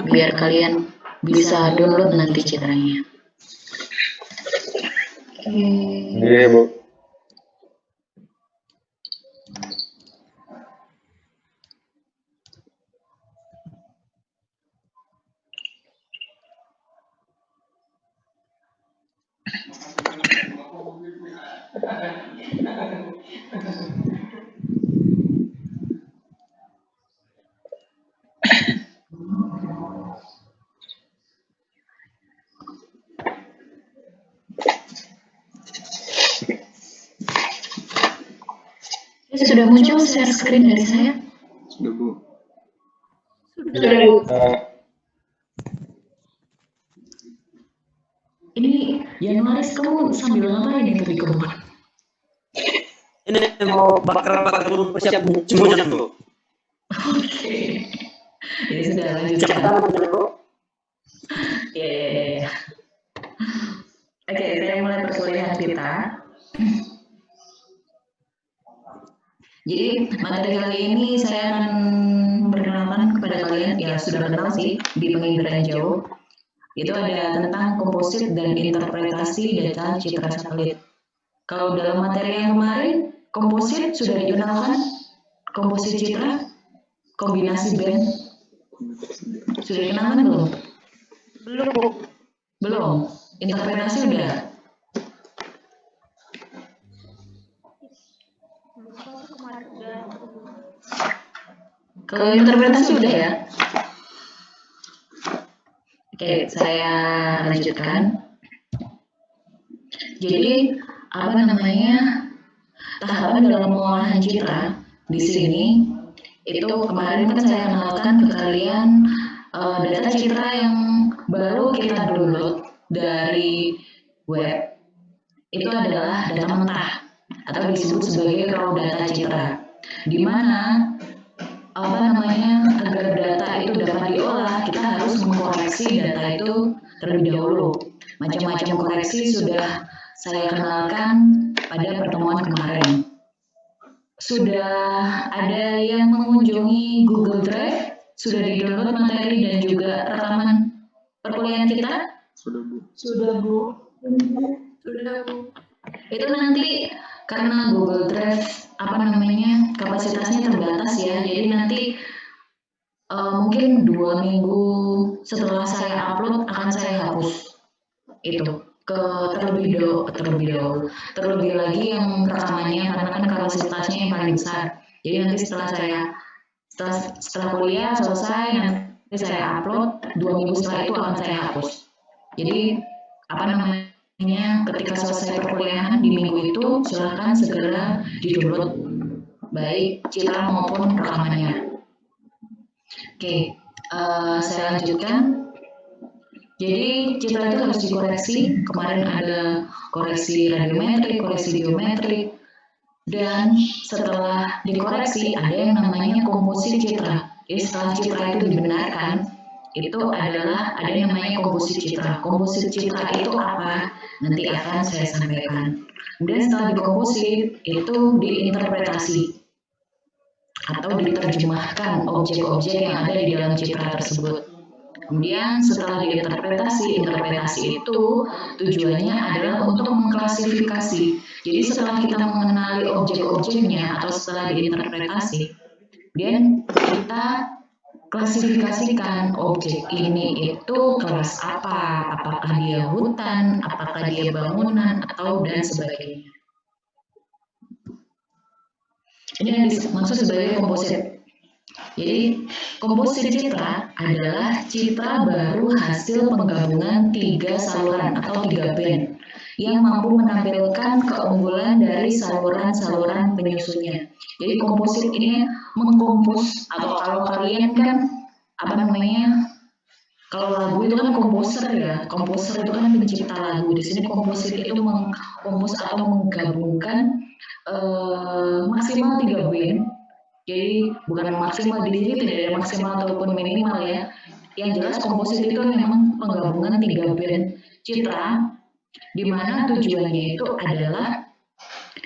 biar kalian bisa download nanti citranya. Iya, Bu. Sudah muncul share screen dari saya? Sudah, Bu. Sudah, Bu. Ini Januaris, kamu sambil ngapain itu di kebun? Ini mau bakar dulu siap semuanya, Bu. Oke. Ya sudah, lanjutkan. Iya. Oke, saya mulai perkuliahan kita. Jadi materi kali ini saya akan perkenalkan kepada kalian, ya sudah kenal sih di penginderaan jauh. Itu ada tentang komposit dan interpretasi data citra satelit. Kalau dalam materi yang kemarin, komposit sudah dikenalkan, komposit citra, kombinasi band, sudah dikenalkan belum? Belum, Bu. Belum. Interpretasi udah. Kalau interpretasi udah ya. Oke, saya lanjutkan. Jadi apa namanya tahapan dalam pengolahan citra di sini itu kemarin kan saya kenalkan ke kalian data citra yang baru kita download dari web itu adalah data mentah atau disebut sebagai raw data citra, di mana apa namanya agar data itu dapat diolah kita harus mengkoreksi data itu terlebih dahulu. Macam-macam koreksi sudah saya kenalkan pada pertemuan kemarin. Sudah ada yang mengunjungi Google Drive, sudah di-download materi dan juga rekaman perkuliahan kita? Sudah, Bu. Sudah, Bu. Sudah, Bu. Itu nanti karena Google Drive apa namanya kapasitasnya terbatas ya, jadi nanti mungkin 2 minggu setelah saya upload akan saya hapus itu ke terlebih lagi yang rekamannya karena kan kapasitasnya yang paling besar. Jadi nanti setelah kuliah selesai nanti saya upload 2 minggu setelah itu akan saya hapus. Jadi apa namanya ketika selesai perkuliahan di minggu itu silahkan segera di-download baik citra maupun rekamannya. Oke, saya lanjutkan. Jadi citra itu harus dikoreksi. Kemarin ada koreksi radiometrik, koreksi geometrik, dan setelah dikoreksi ada yang namanya komposit citra. Jadi setelah citra itu dibenarkan, itu adalah ada yang namanya komposit citra. Komposit citra itu apa? Nanti akan saya sampaikan. Kemudian setelah dikomposit itu diinterpretasi atau diterjemahkan objek-objek yang ada di dalam citra tersebut. Kemudian setelah interpretasi itu tujuannya adalah untuk mengklasifikasi. Jadi setelah kita mengenali objek-objeknya atau setelah diinterpretasi, kemudian kita klasifikasikan objek ini itu kelas apa, apakah dia hutan, apakah dia bangunan, atau dan sebagainya. Ini yang dimaksud sebagai komposit. Jadi komposit citra adalah citra baru hasil penggabungan 3 saluran atau 3 band yang mampu menampilkan keunggulan dari saluran-saluran penyusunnya. Jadi komposit ini mengkompos, atau kalau kalian kan apa namanya, kalau lagu itu kan komposer ya, komposer itu kan pencipta lagu. Di sini komposit itu mengkompos atau menggabungkan maksimal 3 band. Jadi bukan maksimal, di sini tidak ada maksimal ataupun minimal ya. Yang jelas komposit itu memang penggabungan 3 band citra, di mana tujuannya itu adalah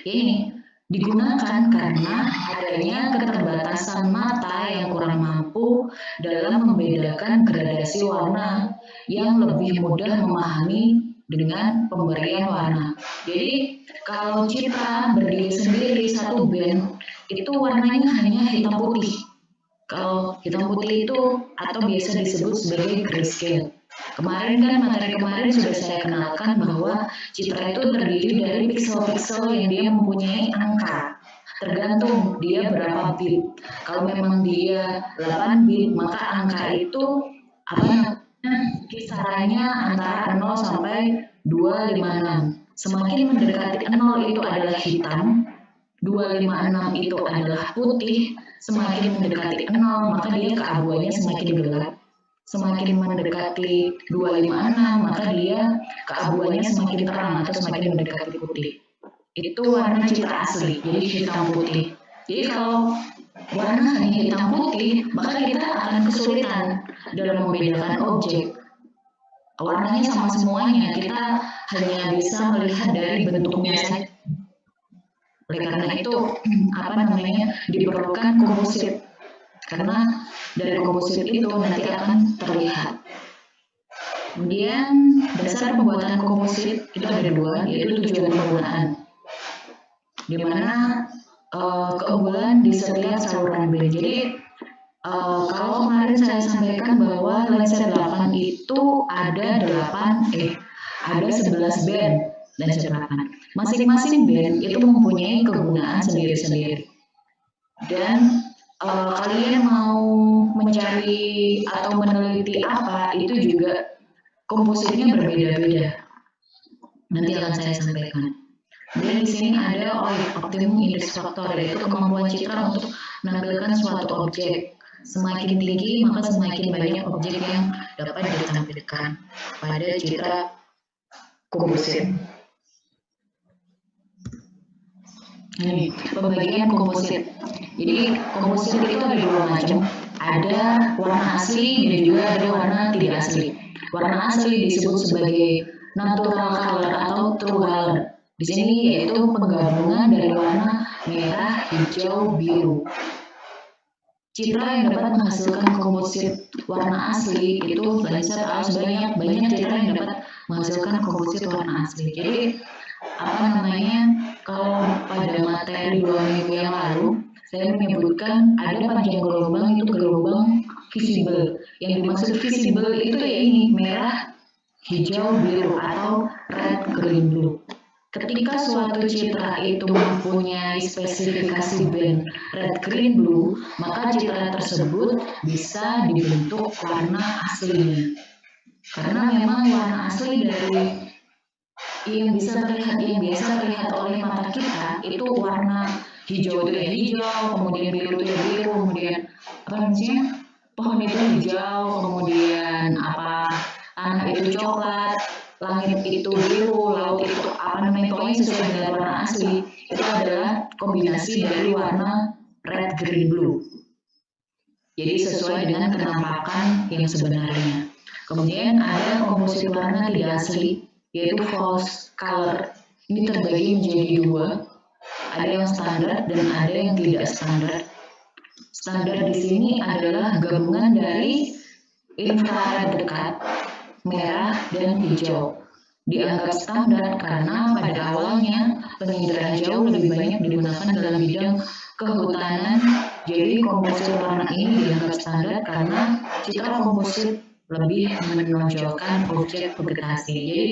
ini digunakan karena adanya keterbatasan mata yang kurang mampu dalam membedakan gradasi deteksi warna yang lebih mudah memahami dengan pemberian warna. Jadi kalau citra berdiri sendiri satu band itu warnanya hanya hitam putih. Kalau hitam putih itu atau biasa disebut sebagai grayscale. Kemarin kan materi kemarin sudah saya kenalkan bahwa citra itu terdiri dari piksel-piksel yang dia mempunyai angka. Tergantung dia berapa bit. Kalau memang dia 8 bit, maka angka itu kisarannya antara 0 sampai 256. Semakin mendekati 0 itu adalah hitam, 256 itu adalah putih, semakin mendekati 0 maka dia keabuannya semakin gelap. Semakin mendekati 256 maka dia keabuannya semakin terang atau semakin mendekati putih. Itu warna citra asli, jadi hitam putih. Jadi kalau warna hanya hitam putih, maka kita akan kesulitan dalam membedakan objek. Warnanya sama semuanya, kita hanya bisa melihat dari bentuknya saja. Oleh karena itu, diperlukan komposit. Karena dari komposit itu nanti akan terlihat. Kemudian dasar pembuatan komposit itu ada dua, yaitu tujuan penggunaan. Di mana keunggulan di setiap saluran band. Jadi kalau kemarin saya sampaikan bahwa lensa 8 itu ada 11 band lensa 8. Masing-masing band itu mempunyai kegunaan sendiri-sendiri. Dan kalian mau mencari atau meneliti apa itu juga kompositnya berbeda-beda. Nanti akan saya sampaikan. Dan di sini ada optimum index factor, yaitu kemampuan citra untuk menampilkan suatu objek. Semakin tinggi maka semakin banyak objek yang dapat ditampilkan pada citra komposit. Ini pembagian komposit. Jadi komposit itu ada dua macam. Ada warna asli dan juga ada warna tidak asli. Warna asli disebut sebagai natural color atau true color. Di sini yaitu penggabungan dari warna merah, hijau, biru. Citra yang dapat menghasilkan komposit warna asli itu Landsat harus banyak citra yang dapat menghasilkan komposit warna asli. Jadi kalau pada materi 2 minggu yang lalu saya menyebutkan ada panjang gelombang itu gelombang visible. Yang dimaksud visible itu ya ini merah, hijau, biru atau red, green, blue. Ketika suatu citra itu mempunyai spesifikasi band red, green, blue, maka citra tersebut bisa dibentuk warna aslinya. Karena memang warna asli dari yang biasa terlihat oleh mata kita itu warna hijau itu ya hijau, kemudian biru itu ya biru, kemudian pohon itu hijau, kemudian tanah itu coklat, langit itu biru, laut itu pokoknya sesuai dengan warna asli. Itu adalah kombinasi dari warna red, green, blue. Jadi sesuai dengan penampakan yang sebenarnya. Kemudian ada komposit warna tidak asli, yaitu false color. Ini terbagi menjadi dua. Ada yang standar dan ada yang tidak standar. Standar di sini adalah gabungan dari infrared dekat, merah dan hijau. Dianggap standar karena pada awalnya penginderaan jauh lebih banyak digunakan dalam bidang kehutanan. Jadi komposit warna ini dianggap standar karena citra komposit lebih menonjolkan objek vegetasi. Jadi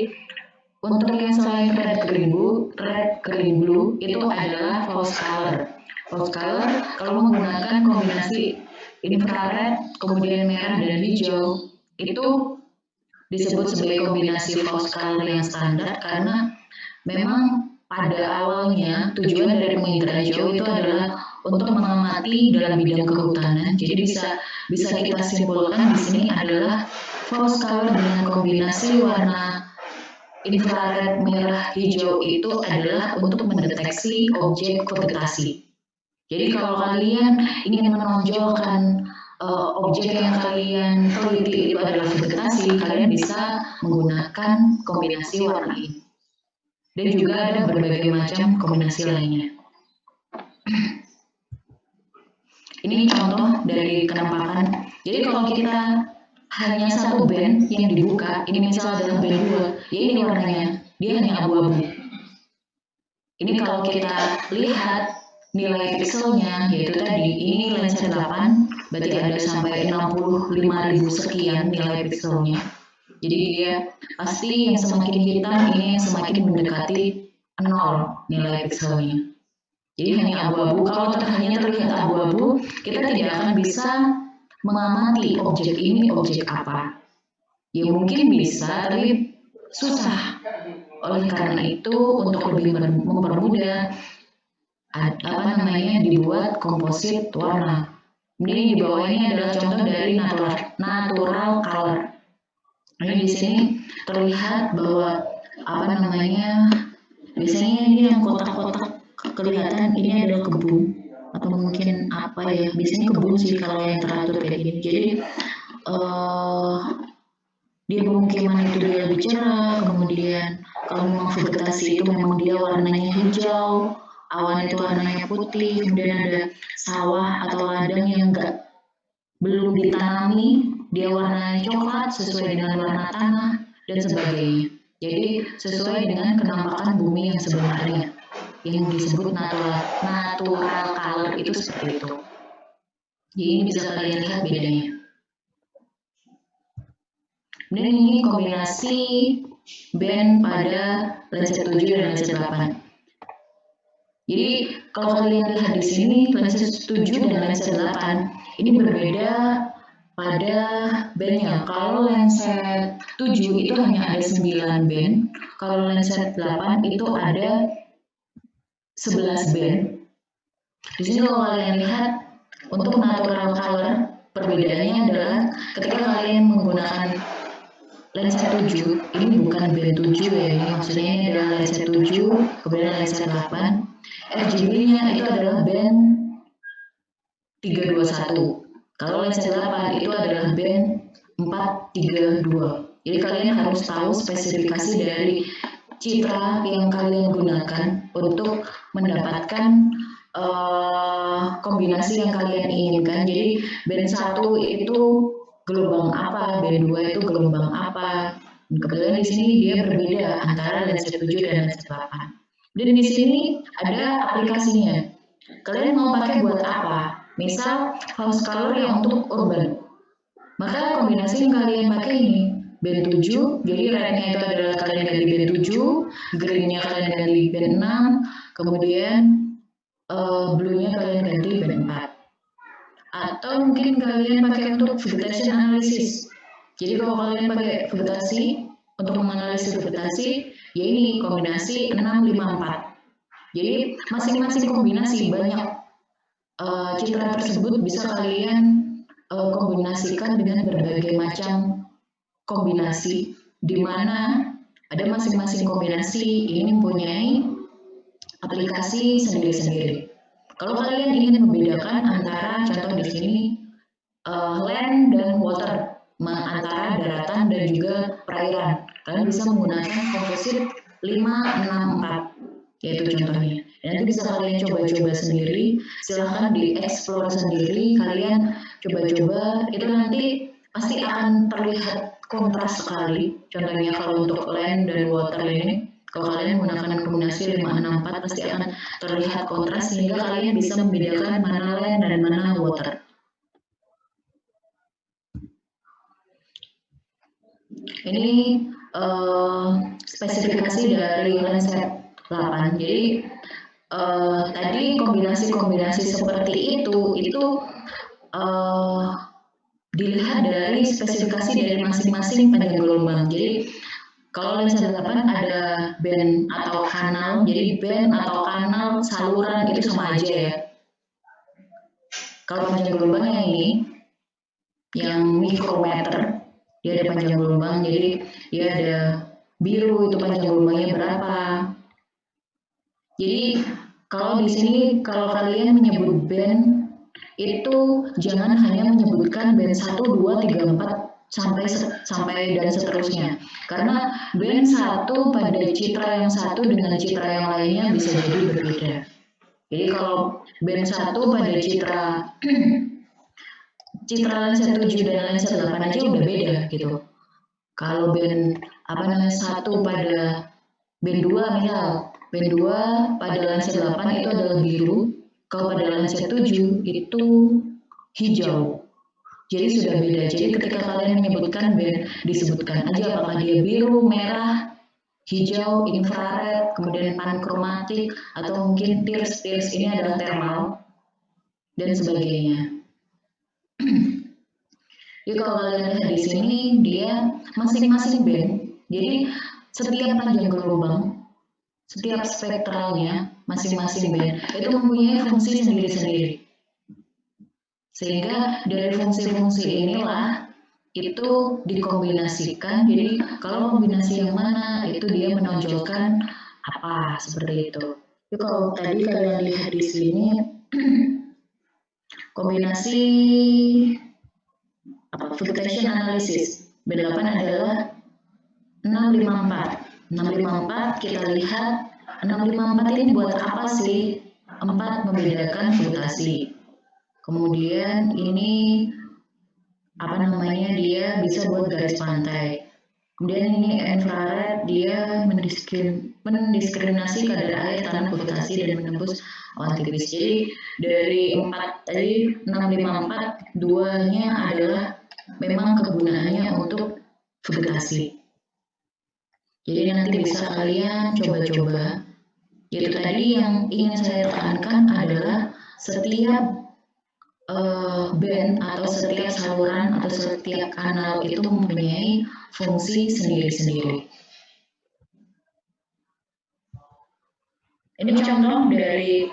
untuk yang selain red, green, blue itu adalah false color. False color kalau menggunakan kombinasi infrared, kemudian merah dan hijau itu disebut sebagai kombinasi false color yang standar karena memang pada awalnya tujuan dari penginderaan jauh itu adalah untuk mengamati dalam bidang kehutanan. Jadi bisa kita simpulkan di sini adalah false color dengan kombinasi warna infrared merah hijau itu adalah untuk mendeteksi objek vegetasi. Jadi kalau kalian ingin menonjolkan objek yang kalian teliti itu adalah vegetasi, kalian bisa menggunakan kombinasi warna ini. Dan juga ada berbagai macam kombinasi lainnya. Ini contoh dari penampakan. Jadi kalau kita hanya satu band yang dibuka, ini misal adalah band 2, ya ini warnanya, dia hanya abu-abu. Ini kalau kita lihat nilai pixelnya, yaitu tadi, ini lensa 8, berarti ada sampai 65.000 sekian nilai pixelnya. Jadi dia pasti yang semakin hitam ini yang semakin mendekati 0 nilai pixelnya. Jadi hanya abu-abu, kalau hanya terlihat abu-abu, kita tidak akan bisa mengamati objek ini objek apa. Ya mungkin bisa, tapi susah. Oleh karena itu, untuk lebih mempermudah, dibuat komposit warna. Ini di bawah ini adalah contoh dari natural color. Ini di sini terlihat bahwa biasanya ini yang kotak-kotak kelihatan ini adalah kebun atau mungkin apa ya, biasanya kebun sih kalau yang teratur kayak gini. Jadi di pemukiman itu dia lebih cerah, kemudian kalau memang vegetasi itu memang dia warnanya hijau, awan itu warnanya putih, kemudian ada sawah atau ladang yang belum ditanami, dia warnanya coklat sesuai dengan warna tanah dan sebagainya. Jadi sesuai dengan kenampakan bumi yang sebenarnya, yang disebut natural color itu seperti itu. Jadi ini bisa kalian lihat bedanya. Dan ini kombinasi band pada lensa 7 dan lensa 8. Jadi kalau kalian lihat di sini lensa 7 dan lensa 8 ini berbeda pada bandnya. Kalau lensa 7 itu hanya ada 9 band, kalau lensa 8 itu ada 11 band. Di sini kalau kalian lihat untuk natural color perbedaannya adalah ketika kalian menggunakan lensa 7, ini bukan band 7 ya, ini maksudnya ini adalah lensa 7, kemudian lensa 8. RGB-nya itu adalah band 321. Kalau lensa 8 itu adalah band 432. Jadi kalian harus tahu spesifikasi dari citra yang kalian gunakan untuk mendapatkan kombinasi yang kalian inginkan. Jadi band 1 itu gelombang apa, band 2 itu gelombang apa. Kebetulan di sini dia berbeda antara lensa 7 dan lensa 8. Dan di sini ada aplikasinya. Kalian mau pakai buat apa? Misal house color yang untuk urban. Maka kombinasi yang kalian pakai ini band 7, jadi rednya itu adalah kalian ganti band 7, greennya kalian ganti band 6, kemudian blue-nya kalian ganti band 4. Atau mungkin kalian pakai untuk vegetation analysis. Jadi kalau kalian pakai vegetasi untuk menganalisis vegetasi, ya ini kombinasi 654. Jadi masing-masing kombinasi banyak citra tersebut bisa kalian kombinasikan dengan berbagai macam kombinasi, di mana ada masing-masing kombinasi ini mempunyai aplikasi sendiri-sendiri. Kalau kalian ingin membedakan antara contoh di sini land dan water, antara daratan dan juga perairan, kalian bisa menggunakan komposit 564, yaitu contohnya. Dan nanti bisa kalian coba-coba sendiri, silahkan dieksplor sendiri, kalian coba-coba, itu nanti pasti akan terlihat kontras sekali. Contohnya kalau untuk land dan water ini, kalau kalian menggunakan kombinasi 564 pasti akan terlihat kontras sehingga kalian bisa membedakan mana land dan mana water. Ini spesifikasi dari lensa 8. Jadi tadi kombinasi-kombinasi seperti itu dilihat dari spesifikasi dari masing-masing panjang gelombang. Jadi kalau lensa 8 ada band atau kanal, jadi band atau kanal saluran itu sama aja ya. Kalau panjang gelombangnya ini, yang mikrometer, dia ada panjang gelombang, jadi dia ada biru itu panjang gelombangnya berapa. Jadi kalau di sini kalau kalian menyebut band itu jangan hanya menyebutkan band 1, 2, 3, 4 sampai dan seterusnya. Karena band 1 pada citra yang satu dengan citra yang lainnya bisa jadi berbeda. Jadi kalau band 1 pada citra citra lensa 7 dan lensa 8 aja udah beda gitu. Kalau band satu pada band 2 misal, band 2 pada lensa 8 itu adalah biru, kalau pada lensa 7 itu hijau. Jadi sudah beda. Jadi ketika kalian menyebutkan band, disebutkan aja apakah dia biru, merah, hijau, infrared, kemudian pankromatik, atau mungkin tears ini adalah thermal, dan sebagainya. Jadi kalau kalian lihat di sini, dia masing-masing band. Jadi setiap panjang gelombang, setiap spektralnya, masing-masing band, itu mempunyai fungsi sendiri-sendiri. Sehingga dari fungsi-fungsi inilah itu dikombinasikan. Jadi kalau kombinasi yang mana itu dia menonjolkan apa seperti itu. Jadi kalau tadi kalian lihat di sini kombinasi vegetation analysis B8 adalah 654. 654 kita lihat 654 ini buat apa sih? 4 membedakan vegetasi. Kemudian ini dia bisa buat garis pantai. Kemudian ini infrared, dia mendiskriminasi kadar air, tanah, vegetasi, dan menembus awan tipis. Jadi dari 4 tadi 654, 2-nya adalah memang kegunaannya untuk vegetasi. Jadi nanti bisa kalian coba-coba. Yaitu tadi yang ingin saya tekankan adalah setiap band atau setiap saluran atau setiap kanal itu mempunyai fungsi sendiri-sendiri. Ini contoh dari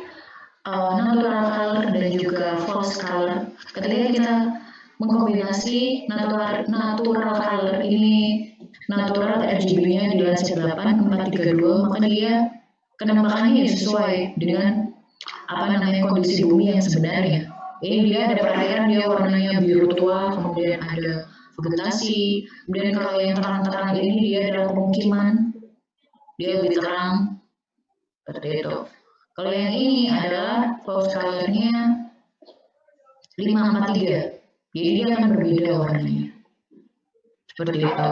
natural color dan juga false color. Ketika kita mengkombinasi natural color ini, natural RGB-nya di lensa 8 432, maka dia penampakannya sesuai dengan kondisi bumi yang sebenarnya. Ini dia ada perairan, dia warnanya biru tua, kemudian ada vegetasi, kemudian kalau yang terang-terang ini dia adalah pemukiman, dia lebih terang, seperti itu. Kalau yang ini adalah false color-nya 543, jadi dia akan berbeda warnanya, seperti itu.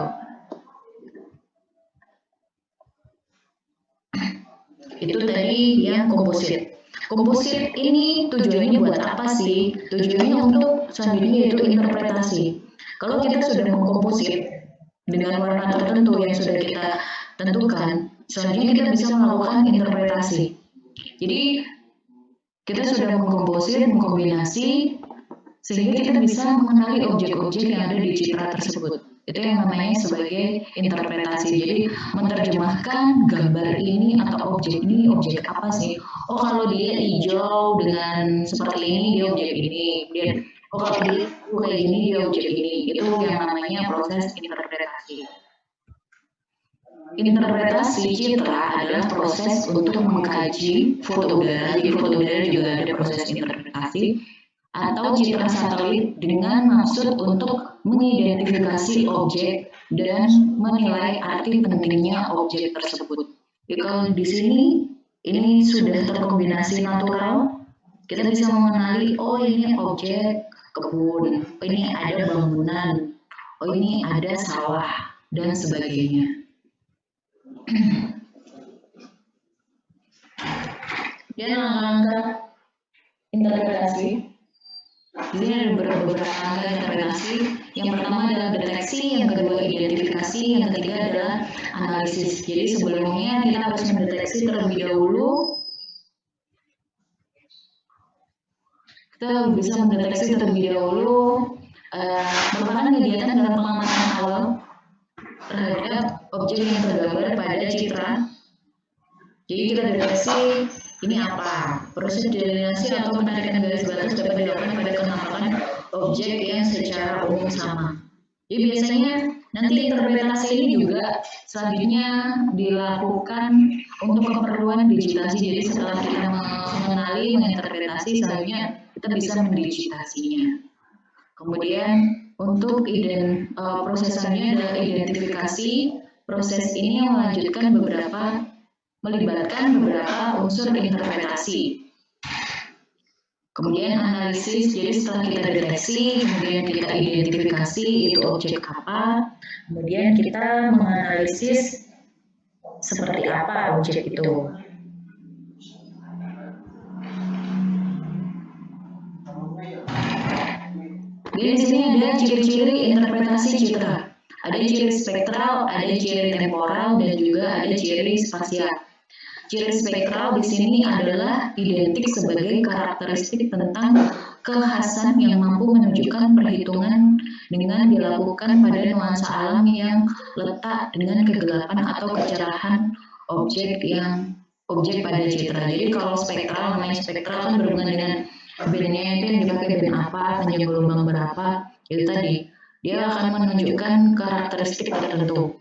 Itu tadi yang komposit. Komposit ini tujuannya buat apa sih? Tujuannya untuk selanjutnya yaitu interpretasi. Kalau kita sudah mengkomposit dengan warna tertentu yang sudah kita tentukan, selanjutnya kita bisa melakukan interpretasi. Jadi kita sudah mengkomposit, mengkombinasi, sehingga kita bisa mengenali objek-objek yang ada di citra tersebut. Itu yang namanya sebagai interpretasi. Jadi menerjemahkan gambar ini atau objek ini objek apa sih? Oh kalau dia hijau dengan seperti ini dia objek ini. Kalau dia kayak gini dia objek ini. Itu yang namanya proses interpretasi. Interpretasi citra adalah proses untuk mengkaji foto udara. Jadi foto udara juga ada proses interpretasi atau citra satelit dengan maksud untuk mengidentifikasi objek dan menilai arti pentingnya objek tersebut. Jadi kalau di sini ini sudah terkombinasi natural, kita bisa mengenali oh ini objek kebun, oh ini ada bangunan, oh ini ada sawah dan sebagainya. Dan langkah-langkah interpretasi. Di sini ada beberapa langkah interpretasi. Yang pertama adalah deteksi, yang kedua identifikasi, yang ketiga adalah analisis. Jadi sebelumnya kita harus mendeteksi terlebih dahulu. Kita bisa mendeteksi terlebih dahulu merupakan kegiatan dalam pengamatan awal terhadap objek yang tergambar pada citra. Jadi kita deteksi ini apa? Proses delineasi atau penarikan garis batas dapat dilakukan pada penampakan objek yang secara umum sama. Jadi biasanya nanti interpretasi ini juga selanjutnya dilakukan untuk keperluan digitasi. Jadi setelah kita mengenali, menginterpretasi, selanjutnya kita bisa mendigitasinya. Kemudian untuk prosesannya adalah identifikasi. Proses ini melibatkan beberapa unsur interpretasi. Kemudian analisis, jadi setelah kita deteksi, kemudian kita identifikasi itu objek apa, kemudian kita menganalisis seperti apa objek itu. Jadi di sini ada ciri-ciri interpretasi citra. Ada ciri spektral, ada ciri temporal, dan juga ada ciri spasial. Ciri spektral di sini adalah identik sebagai karakteristik tentang kekhasan yang mampu menunjukkan perhitungan dengan dilakukan pada nuansa alam yang letak dengan kegelapan atau kecerahan objek pada citra. Jadi kalau spektral, namanya spektral kan berhubungan dengan bandnya itu yang dipakai band apa, panjang gelombang berapa, itu tadi. Dia akan menunjukkan karakteristik tertentu.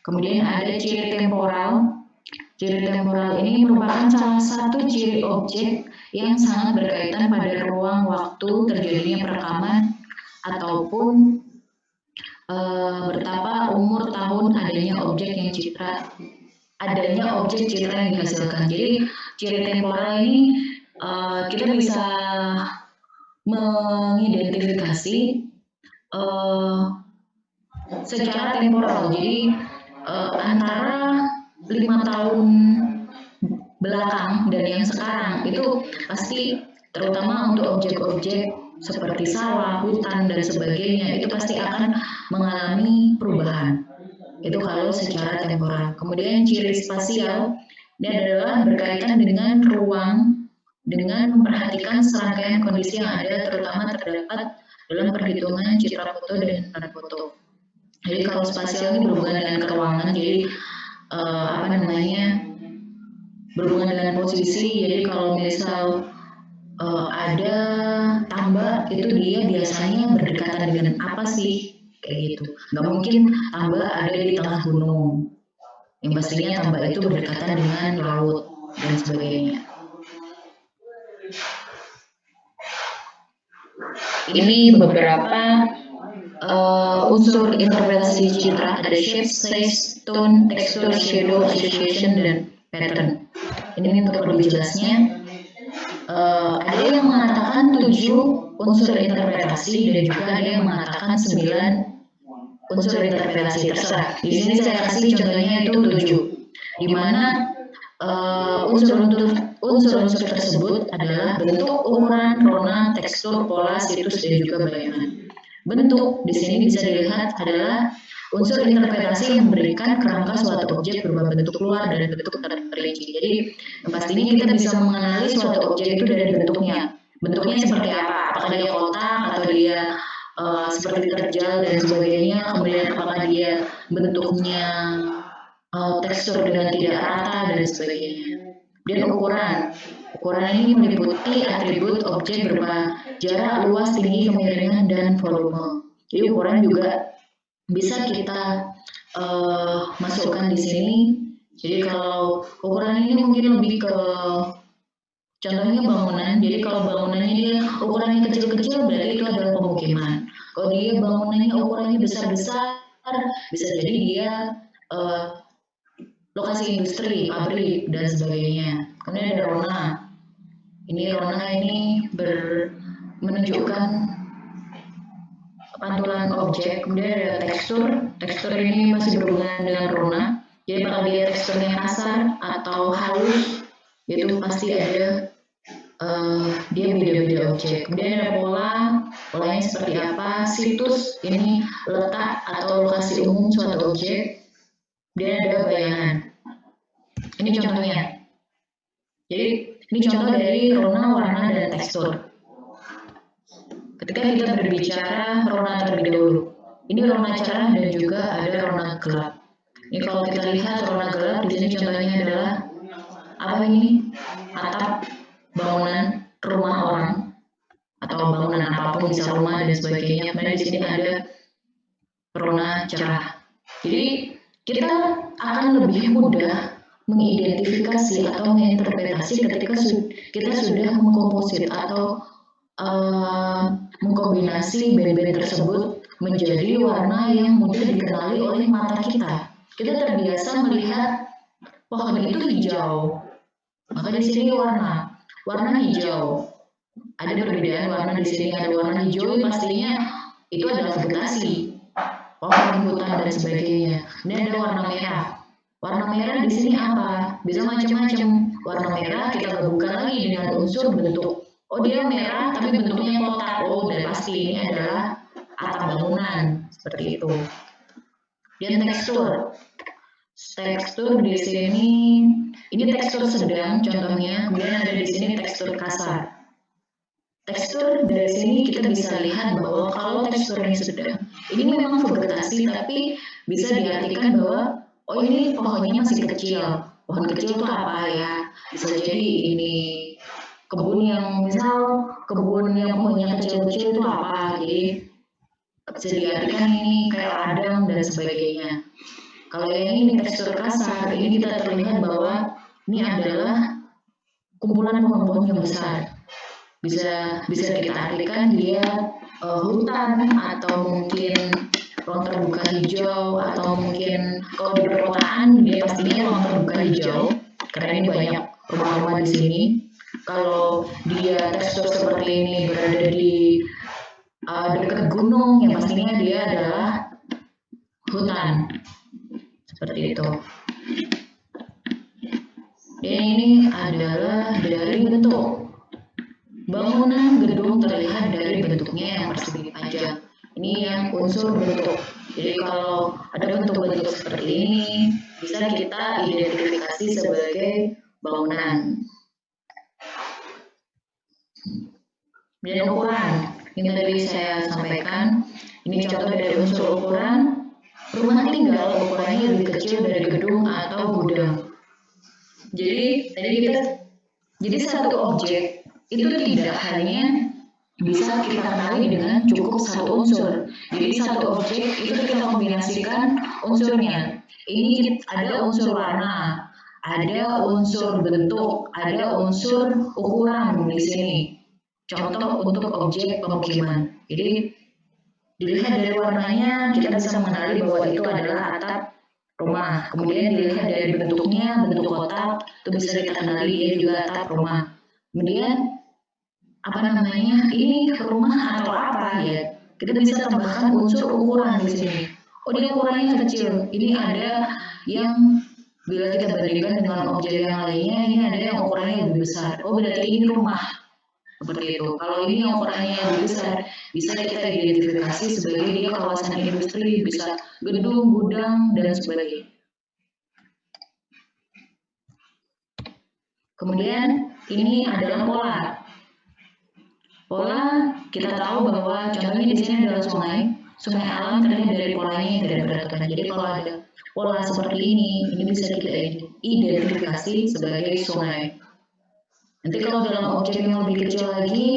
Kemudian ada ciri temporal. Ciri temporal ini merupakan salah satu ciri objek yang sangat berkaitan pada ruang waktu terjadinya perekaman ataupun betapa umur tahun adanya objek citra yang dihasilkan. Jadi ciri temporal ini kita bisa mengidentifikasi secara temporal. Jadi antara 5 tahun belakang dan yang sekarang itu pasti, terutama untuk objek-objek seperti sawah, hutan, dan sebagainya, itu pasti akan mengalami perubahan. Itu kalau secara temporal. Kemudian ciri spasial ini adalah berkaitan dengan ruang, dengan memperhatikan serangkaian kondisi yang ada, terutama terdapat dalam perhitungan citra foto dan foto. Jadi kalau spasial ini berhubungan dengan keruangan, jadi berhubungan dengan posisi. Jadi kalau misal ada tambak, itu dia biasanya berdekatan dengan apa sih, kayak gitu. Nggak mungkin tambak ada di tengah gunung, yang pastinya tambak itu berdekatan dengan laut dan sebagainya. Ini beberapa unsur interpretasi citra, ada shape, size, tone, texture, shadow, association, dan pattern. Ini untuk lebih jelasnya, ada yang mengatakan 7 unsur interpretasi dan juga ada yang mengatakan 9 unsur interpretasi, terserah. Di sini saya kasih contohnya itu 7, di mana unsur-unsur tersebut adalah bentuk, ukuran, rona, tekstur, pola, situs, dan juga bayangan. Bentuk di sini bisa dilihat adalah unsur interpretasi yang memberikan kerangka suatu objek berupa bentuk luar dan bentuk terperinci. Jadi pastinya kita bisa mengenali suatu objek itu dari bentuknya. Bentuknya seperti apa? Apakah dia kotak atau dia seperti terjal dan sebagainya. Kemudian apakah dia bentuknya tekstur dengan tidak rata dan sebagainya. Dan ukuran ini meliputi atribut objek berupa jarak, luas, tinggi, kemiringan, dan volume. Jadi ukuran juga bisa kita masukkan di sini. Jadi kalau ukuran ini mungkin lebih ke contohnya bangunan. Jadi kalau bangunannya dia ukurannya kecil-kecil, berarti itu adalah pemukiman. Kalau dia bangunannya ukurannya besar-besar, bisa jadi dia lokasi industri, pabrik, dan sebagainya. Kemudian ada rona. Rona ini menunjukkan pantulan objek. Kemudian ada tekstur ini masih berhubungan dengan rona. Jadi apakah dia teksturnya kasar atau halus, itu pasti ada dia beda-beda objek. Kemudian ada polanya seperti apa. Situs ini letak atau lokasi umum suatu objek. Dia ada bayangan. Ini contohnya. Jadi ini contoh dari rona, warna, dan tekstur. Ketika kita berbicara rona terlebih dahulu, ini rona cerah dan juga ada rona gelap. Ini kalau kita lihat rona gelap di sini contohnya adalah apa ini? Atap bangunan rumah orang atau bangunan apapun, bisa rumah dan sebagainya. Kemudian di sini ada rona cerah. Jadi kita akan lebih mudah mengidentifikasi atau menginterpretasi ketika kita sudah mengkomposit atau mengkombinasi band-band tersebut menjadi warna yang mudah dikenali oleh mata kita. Kita terbiasa melihat pohon itu hijau, maka di sini warna hijau. ada perbedaan warna di sini, ada warna hijau pastinya itu adalah vegetasi, pohon, hutan dan sebagainya. Dan ada warna merah. Warna merah di sini apa? Bisa macam-macam. Warna merah kita gabungkan lagi dengan unsur bentuk. Oh dia merah tapi bentuknya kotak. Oh dan pasti ini adalah atap bangunan seperti itu. Dan tekstur. Tekstur di sini ini tekstur sedang contohnya, kemudian ada di sini tekstur kasar. Tekstur dari sini kita bisa lihat bahwa kalau teksturnya sedang, ini memang vegetasi tapi bisa diartikan bahwa oh ini pohonnya masih kecil. Pohon kecil itu apa ya? Bisa jadi ini kebun yang pohonnya kecil-kecil itu apa? Jadi bisa diartikan ini kayak ladang dan sebagainya. Kalau yang ini tekstur kasar, ini kita terlihat bahwa ini adalah kumpulan pohon-pohon yang besar. Bisa kita artikan dia hutan atau mungkin ruang terbuka hijau atau mungkin kalau di perkotaan dia pastinya ruang terbuka hijau karena ini banyak rumah-rumah di sini. Kalau dia tekstur seperti ini berada di dekat gunung, yang pastinya dia adalah hutan seperti itu. Dan ini adalah dari bentuk. Bangunan gedung terlihat dari bentuknya yang persegi panjang. Ini yang unsur bentuk. Jadi kalau ada bentuk-bentuk seperti ini, bisa kita identifikasi sebagai bangunan. Dan ukuran, yang tadi saya sampaikan, ini contoh dari unsur ukuran. Rumah tinggal ukurannya lebih kecil dari gedung atau gudang. Jadi satu objek itu tidak hanya bisa kita kenali dengan cukup satu unsur. Jadi satu objek itu kita kombinasikan unsurnya. Ini ada unsur warna, ada unsur bentuk, ada unsur ukuran di sini. Contoh untuk objek pemukiman. Jadi dilihat dari warnanya kita bisa mengenali bahwa itu adalah atap rumah. Kemudian dilihat dari bentuknya, bentuk kotak itu bisa kita kenali dia juga atap rumah. Kemudian ini rumah atau apa ya, kita bisa tambahkan unsur ukuran di sini. Oh dia ukurannya kecil, ini ada yang bila kita bandingkan dengan objek yang lainnya, ini ada yang ukurannya lebih besar. Oh berarti ini rumah, seperti itu. Kalau ini yang ukurannya lebih besar, bisa kita identifikasi sebagai dia kawasan industri, bisa gedung, gudang, dan sebagainya. Kemudian ini adalah pola. Pola kita tahu bahwa contohnya di sini adalah sungai alam terlihat dari polanya yang tidak beraturan. Jadi kalau ada pola seperti ini bisa kita identifikasi sebagai sungai. Nanti kalau dalam objek yang lebih kecil lagi,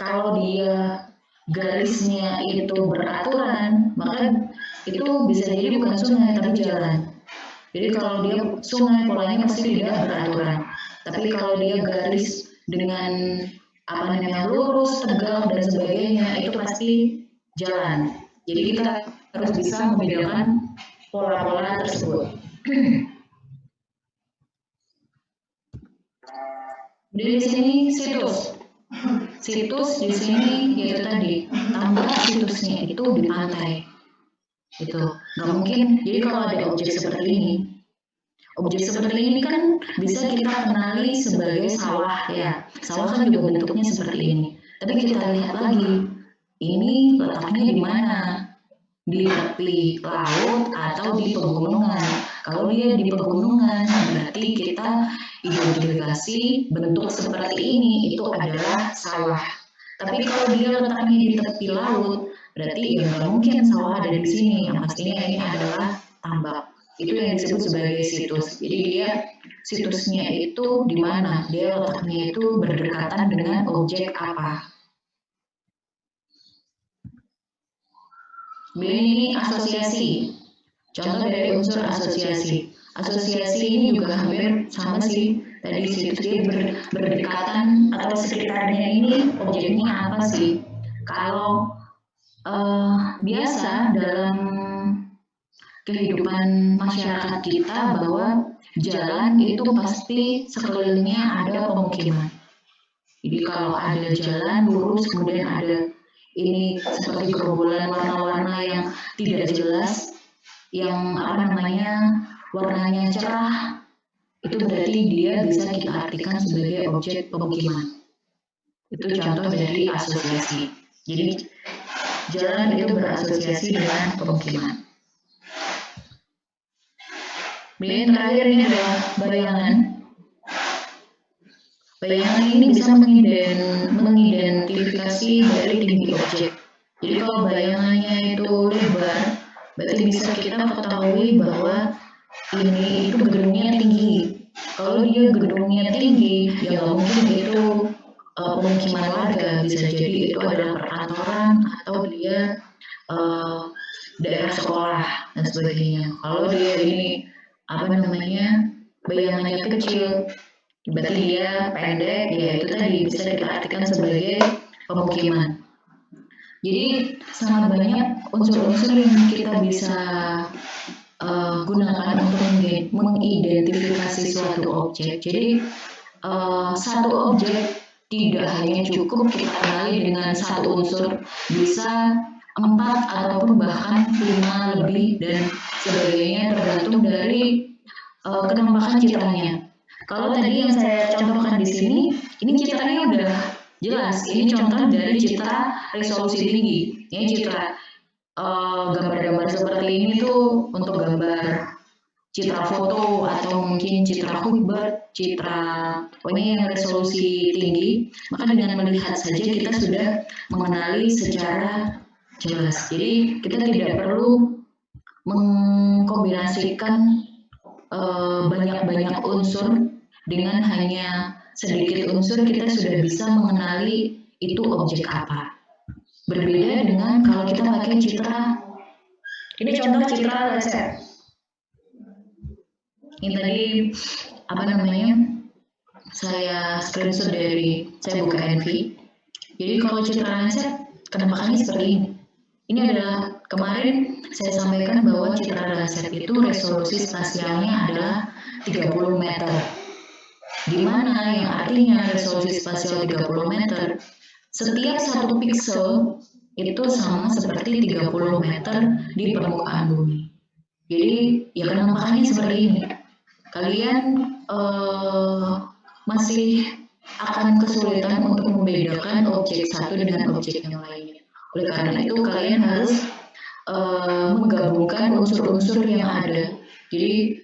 kalau dia garisnya itu beraturan, maka itu bisa jadi bukan sungai tapi jalan. Jadi kalau dia sungai polanya pasti tidak beraturan. Tapi kalau dia garis dengan lurus, tegak dan sebagainya itu pasti jalan. Jadi kita harus bisa membedakan pola-pola tersebut. Di sini situs. Situs di sini yaitu tadi tambah situsnya itu di pantai. Itu nggak mungkin. Jadi kalau ada objek seperti ini kan bisa kita kenali sebagai sawah ya. Sawah kan juga bentuknya seperti ini. Tapi kita lihat lagi, ini letaknya di mana? Di tepi laut atau di pegunungan. Kalau dia di pegunungan, berarti kita identifikasi bentuk seperti ini itu adalah sawah. Tapi kalau dia letaknya di tepi laut, berarti ya nggak mungkin sawah ada di sini. Yang pastinya ini adalah tambak. Itu yang disebut sebagai situs. Jadi dia situsnya itu di mana? Dia letaknya itu berdekatan dengan objek apa? Ini asosiasi. Contoh dari unsur asosiasi. Asosiasi ini juga hampir sama sih. Tadi situs dia berdekatan atau sekitarnya ini objeknya apa sih? Kalau biasa dalam kehidupan masyarakat kita bahwa jalan itu pasti sekelilingnya ada pemukiman. Jadi kalau ada jalan lurus, kemudian ada ini seperti gerombolan warna-warna yang tidak jelas, yang warnanya cerah, itu berarti dia bisa kita artikan sebagai objek pemukiman. Itu contoh dari asosiasi. Jadi jalan itu berasosiasi dengan pemukiman. Kemudian terakhir ini adalah bayangan. Bayangan ini bisa mengidentifikasi dari tinggi objek. Jadi kalau bayangannya itu lebar, berarti bisa kita ketahui bahwa ini itu gedungnya tinggi. Kalau dia gedungnya tinggi, ya nggak mungkin itu pemukiman warga, bisa jadi itu adalah perkantoran atau dia daerah sekolah dan sebagainya. Kalau dia ini bayangannya kecil, berarti dia pendek, ya itu tadi bisa kita artikan sebagai pemukiman. Jadi sangat banyak unsur-unsur yang kita bisa gunakan untuk mengidentifikasi suatu objek. Jadi satu objek tidak hanya cukup kita kenali dengan satu unsur, bisa 4 ataupun bahkan 5 lebih dan sebagainya tergantung dari kenampakan citranya. Kalau tadi yang saya contohkan di sini, ini citranya udah jelas. Ini contoh dari citra resolusi tinggi. Ini citra gambar-gambar seperti ini tuh untuk gambar citra foto atau mungkin citra Hubert, pokoknya yang resolusi tinggi. Maka dengan melihat saja kita sudah mengenali secara jelas. Jadi kita tidak perlu mengkombinasikan banyak-banyak unsur dengan hanya sedikit unsur, kita sudah bisa mengenali itu objek apa. Berbeda dengan kalau kita pakai citra, ini contoh citra laser. Ini tadi saya screenshot saya buka Envy. Jadi kalau citra laser penampakannya seperti ini. Ini adalah kemarin saya sampaikan bahwa citra laser itu resolusi spasialnya adalah 30 meter. Di mana yang artinya resolusi spasial 30 meter, setiap satu piksel itu sama seperti 30 meter di permukaan bumi. Jadi ya penampakannya seperti ini. Kalian masih akan kesulitan untuk membedakan objek satu dengan objek yang lainnya. Oleh karena itu kalian harus menggabungkan unsur-unsur yang ada. Jadi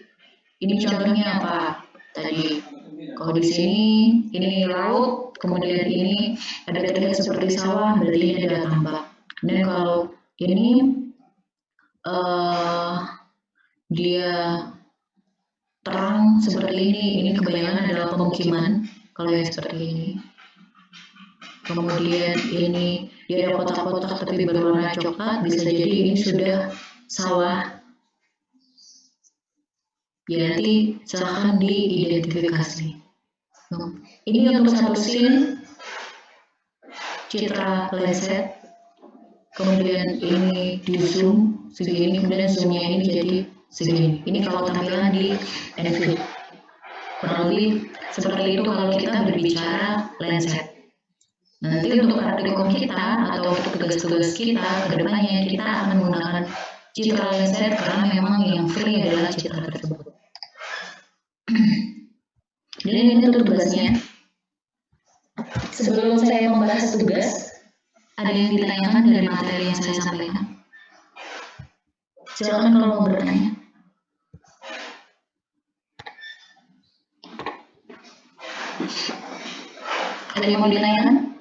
ini contohnya apa? Tadi kalau di sini ini laut, kemudian ini ada terlihat seperti sawah, berarti ini adalah tambak. Dan kalau ini dia terang seperti ini kebanyakan adalah pemukiman. Kalau yang seperti ini. Kemudian ini dia ada kotak-kotak tapi berwarna coklat, bisa jadi ini sudah sawah. Ya nanti silahkan diidentifikasi. Ini untuk satu scene citra Lancet, kemudian ini di zoom segini, kemudian zoomnya ini jadi segini. Ini kalau tampilan di Envy. Kurang lebih seperti itu kalau kita berbicara Lancet. Nanti untuk praktikum kita atau untuk tugas-tugas kita ke depannya kita akan menggunakan citra Lancet karena memang yang free adalah citra tersebut. Jadi ini untuk tugasnya. Sebelum saya membahas tugas, ada yang ditanyakan dari materi yang saya sampaikan? Silakan kalau mau bertanya. Ada yang mau ditanyakan?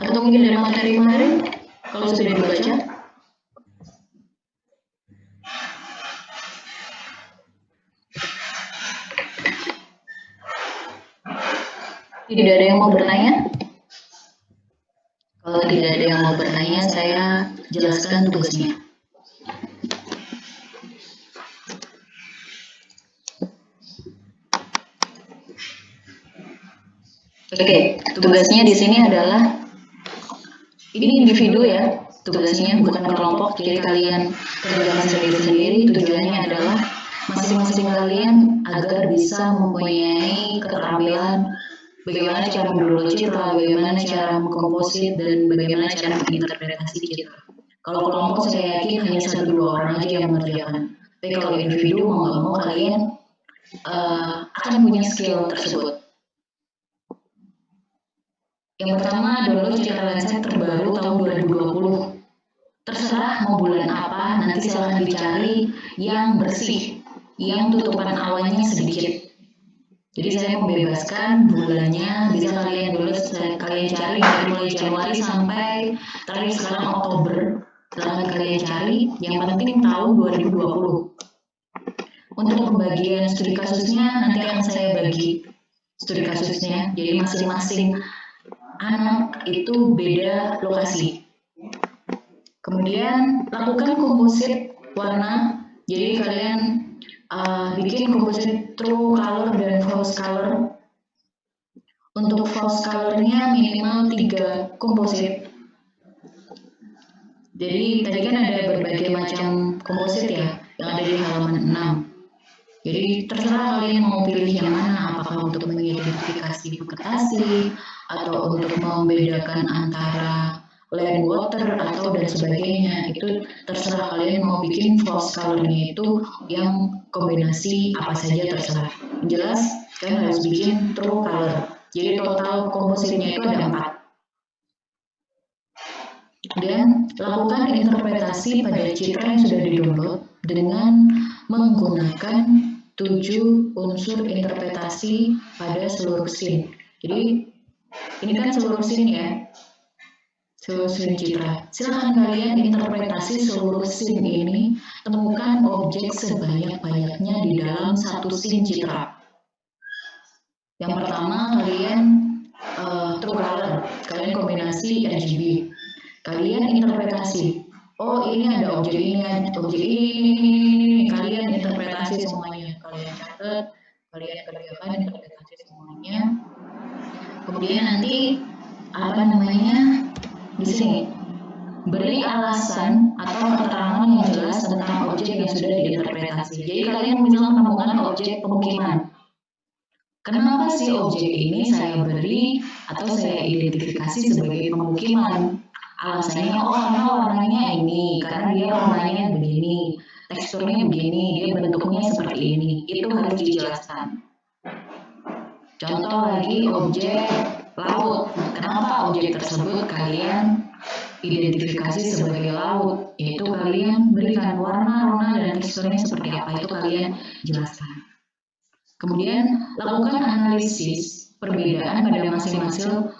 Atau mungkin dari materi kemarin, kalau sudah dibaca? Tidak ada yang mau bertanya? Kalau tidak ada yang mau bertanya, saya jelaskan tugasnya. Oke, tugasnya di sini adalah ini individu ya, tugasnya bukan kelompok, jadi kalian kerjakan sendiri-sendiri. Tujuannya adalah masing-masing kalian agar bisa mempunyai keterampilan bagaimana cara mendownload citra, bagaimana cara mengkomposit, dan bagaimana cara menginterpretasi citra. Kalau kelompok saya yakin hanya 1-2 orang aja yang mengerjakan. Tapi kalau individu mau nggak mau kalian akan punya skill tersebut. Yang pertama, download citra Landsat terbaru tahun 2020. Terserah mau bulan apa, nanti silahkan dicari yang bersih, yang tutupan awannya sedikit. Jadi saya membebaskan bulannya, bisa kalian download, kalian cari dari mulai Januari sampai terakhir sekarang Oktober. Silahkan kalian cari, yang penting tahun 2020. Untuk pembagian studi kasusnya nanti akan saya bagi studi kasusnya, jadi masing-masing anak itu beda lokasi. Kemudian lakukan komposit warna, jadi kalian bikin komposit true color dan false color. Untuk false colornya minimal 3 komposit. Jadi tadi kan ada berbagai macam komposit ya, yang ada di halaman 6. Jadi terserah kalian mau pilih yang mana, apakah untuk mengidentifikasi vegetasi atau untuk membedakan antara land, water, atau dan sebagainya. Itu terserah kalian mau bikin false color-nya itu yang kombinasi apa saja terserah. Yang jelas kalian harus bikin true color. Jadi total kompositnya itu ada 4. Dan lakukan interpretasi pada citra yang sudah di-download dengan menggunakan 7 unsur interpretasi pada seluruh scene. Jadi ini kan seluruh scene ya, seluruh scene citra. Silahkan kalian interpretasi seluruh scene ini, temukan objek sebanyak-banyaknya di dalam satu scene citra. Yang pertama kalian true color, kalian kombinasi RGB. Kalian interpretasi, oh ini ada objek ini, objek ini, kalian interpretasi semuanya, kalian catat, kalian kerjakan interpretasi semuanya. Kemudian nanti di sini beri alasan atau keterangan yang jelas tentang objek yang sudah diinterpretasi. Jadi kalian misalnya menemukan objek pemukiman. Kenapa sih objek ini saya beri atau saya identifikasi sebagai pemukiman? Alasannya, oh karena warnanya ini, karena dia warnanya begini, teksturnya begini, dia bentuknya seperti ini. Itu harus dijelaskan. Contoh lagi objek laut. Kenapa objek tersebut kalian identifikasi sebagai laut? Yaitu kalian berikan warna dan teksturnya seperti apa, itu kalian jelaskan. Kemudian lakukan analisis perbedaan pada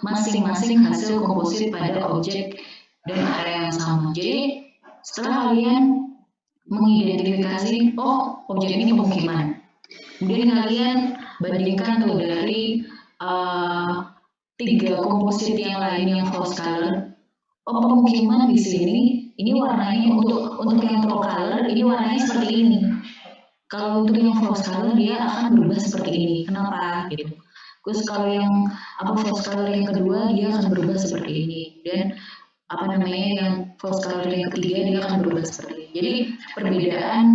masing-masing hasil komposit pada objek dan area yang sama. Jadi setelah kalian mengidentifikasi, oh objek ini pemukiman, kemudian kalian bandingkan tuh dari 3 komposit yang lain yang false color. Oh pemukiman di sini, ini warnanya untuk yang true color, ini warnanya seperti ini. Kalau untuk yang false color dia akan berubah seperti ini. Kenapa? Gitu. Terus kalau yang false color yang kedua dia akan berubah seperti ini. Dan yang false color yang ketiga dia akan berubah seperti ini. Jadi perbedaan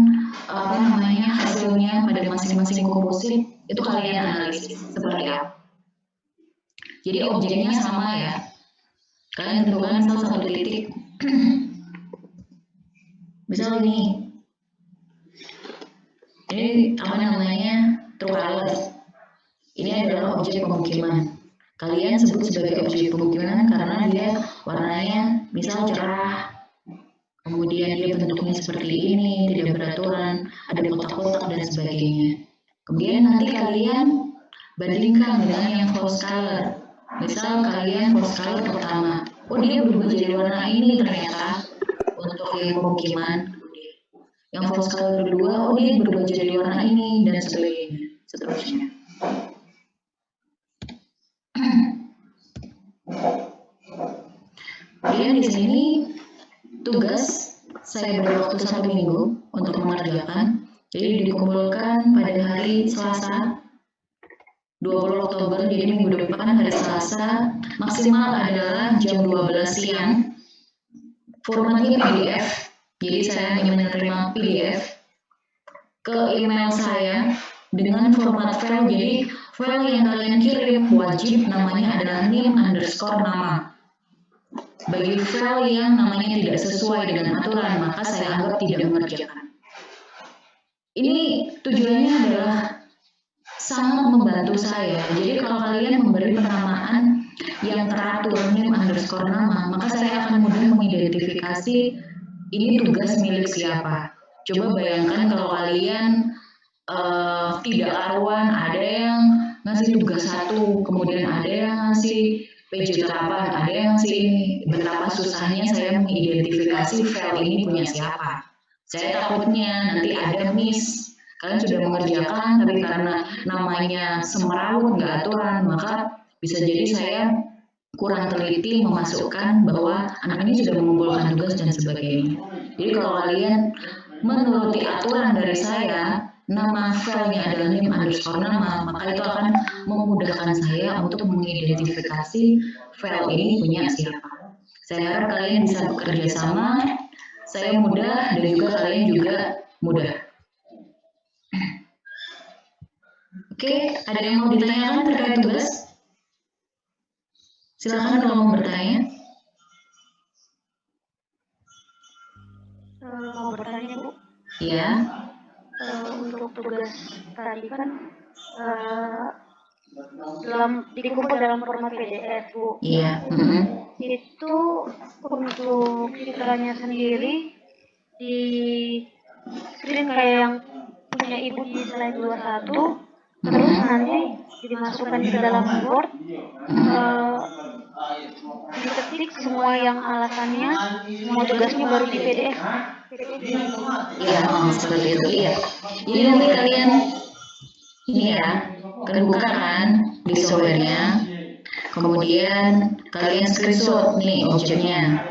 hasilnya pada masing-masing komposit itu kalian analisis seperti apa. Jadi objeknya sama ya. Kalian tentukan satu titik. Misal ini true color. Ini adalah objek pemukiman. Kalian sebut sebagai objek pemukiman karena dia warnanya misal cerah, kemudian dia bentuknya seperti ini, tidak beraturan, ada kotak-kotak dan sebagainya. Kemudian nanti kalian bandingkan dengan yang false color. Misal kalian false color pertama, oh dia berubah jadi warna ini ternyata untuk yang pemukiman. Yang false color kedua, oh dia berubah jadi warna ini dan sebagainya, seterusnya. Kemudian di sini tugas saya beri waktu 1 minggu untuk mengerjakan. Jadi dikumpulkan pada hari Selasa 20 Oktober, jadi minggu depan hari Selasa, maksimal adalah jam 12 siang. Formatnya PDF, jadi saya hanya menerima PDF ke email saya. dengan format file. Jadi file yang kalian kirim wajib namanya adalah name_nama. Bagi file yang namanya tidak sesuai dengan aturan, maka saya anggap tidak mengerjakan. Ini tujuannya adalah sangat membantu saya. Jadi kalau kalian memberi penamaan yang teratur name_nama, maka saya akan mudah mengidentifikasi ini tugas milik siapa. Coba bayangkan kalau kalian tidak karuan, ada yang ngasih tugas satu, kemudian ada yang ngasih PJ 8, ada yang ngasih ini. Betapa susahnya saya mengidentifikasi file ini punya siapa. Saya takutnya nanti ada miss. Kalian sudah mengerjakan, tapi karena namanya semeraut, nggak aturan, maka bisa jadi saya kurang teliti memasukkan bahwa anak ini sudah mengumpulkan tugas dan sebagainya. Jadi kalau kalian menuruti aturan dari saya, nama filenya adalah name_nama, maka itu akan memudahkan saya untuk mengidentifikasi file ini punya siapa. Saya harap kalian bisa bekerja sama, saya mudah dan juga kalian juga mudah. Oke, ada yang mau ditanyakan terkait tugas? Silakan kalau mau bertanya. Mau bertanya, Bu? Iya. Untuk tugas tadi kan dikumpul dalam format PDF, Bu. Iya. Itu untuk citranya sendiri di screen kayak yang punya Ibu di slide 21, terus nanti dimasukkan ke dalam Word, diketik semua yang alasannya, semua tugasnya baru di PDF. Iya, seperti itu. Iya. Jadi nanti kalian ini ya, kalian buka kan di software-nya, kemudian kalian screenshot nih objeknya.